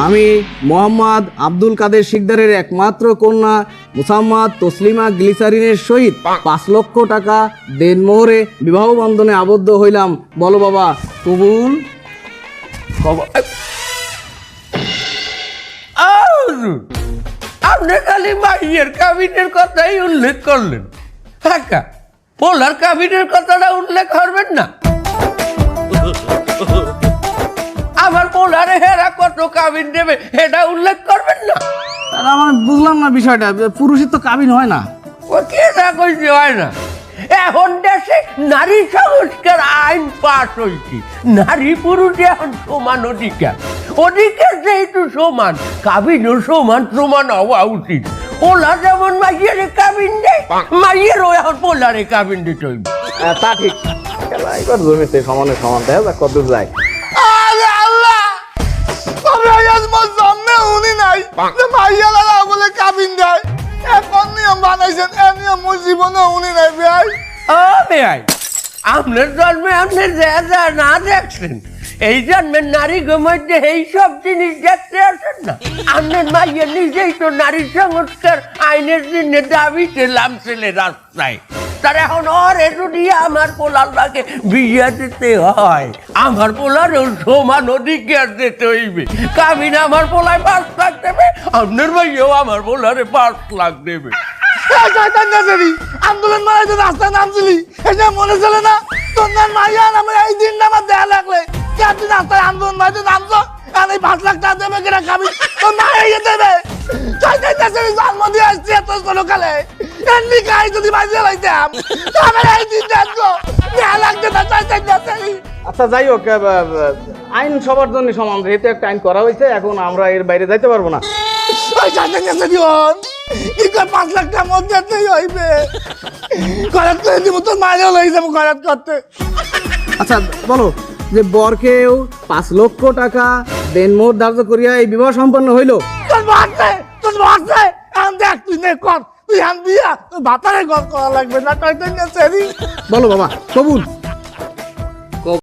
আমি মোহাম্মদ আব্দুল কাদের শিকদারের একমাত্র কন্যা মুসাম্মাদ তসলিমা গ্লিসারিনের সহিত 5 লক্ষ টাকা দেনমোহরে বিবাহ বন্ধনে আবদ্ধ হইলাম। বলো বাবা, কবুল? আপনি খালি মাইয়ের কাবিনের কথাই উল্লেখ করলেন, হ্যাঁ, পোলার কাবিনের কথাটা উল্লেখ করবেন না? আমার পোলারে হেরা কত কাবিন দেবে এটা উল্লেখ করবেন না? আমার বুঝলাম না বিষয়টা, পুরুষের তো কাবিন হয় না। ও কে না কইতে হয় না? এখন দেশে নারী সংস্কার আইন পাস হয়েছে, নারী পুরুষ এখন সমান অধিকার। অধিকার যেহেতু সমান, কাবিনও সমান সমান হওয়া উচিত। পোলা যেমন মাইয়ের কাবিন দেয়, মাইয়েরও এখন পোলারে কাবিন দিতে হইবে। তা ঠিক, এবার জমিতে সমানে সমান দেয় যা কত যায়। আরে আল্লাহ, তবে আজ মোর জন্মে উনি নাই যে মাইয়ালারা বলে কাবিন দেয়। এখন নিয়ম বানাইছেন, এ নিয়ম মোর জীবনে উনি নাই ভাই। ও ভাই, আপনার জন্মে আপনি যা যা না দেখছেন, এই জন্মের নারী মধ্যে এই সব জিনিস দেখতে আসেন না। আপনার মাইয়া নিজেই তো নারী সংস্কার আইনের জন্য দাবিতে নামছিলেন রাস্তায়। তার এখন ওরে যদি আমার পোলারটাকে বিয়ে দিতে হয়, আমার পোলারও সমান অধিকার দিতে হইবে। কাবিন আমার পোলায় 5 লাখ দেবে, আপনার ভাইও আমার পোলারে 5 লাখ দেবে। আন্দোলন মানে যে রাস্তায় নামছিলি, এটা মনে চলে না? তোর নাম মাইয়া নামে এই দিনটা আমার দেয়া লাগলে তুই রাস্তায় আন্দোলন মানে নামছো, আর এই 5 লাখ টাকা দেবে কিনা খাবি? তোর মা ইয়ে দেবে। জন্ম দিয়ে আসছি এত ছোটকালে, এমনি খাই যদি বাজিয়ে লাইতাম তাহলে এই দিন দেখো দেয়া লাগতে না। আচ্ছা যাই হোক, আইন সবার জন্য সমান, যেহেতু একটা আইন করা হয়েছে, এখন আমরা এর বাইরে যাইতে পারবো না। ওই চাইতে গেছে দিন কি করে 5 লাখ টাকা মধ্যে হইবে? করাত করে দিব, তোর মায়েরও লই যাবো করাত করতে। আচ্ছা বলো, যে বরকেও 5 লক্ষ টাকা দেনমোহর ধার্য করিয়া এই বিবাহ সম্পন্ন হইল। তোর বাসে আন দেখ, তুই নে কর, তুই আন বিয়া তোর ভাতারে ঘর করা লাগবে না। চাইতে গেছে বলো বাবা, কবুল?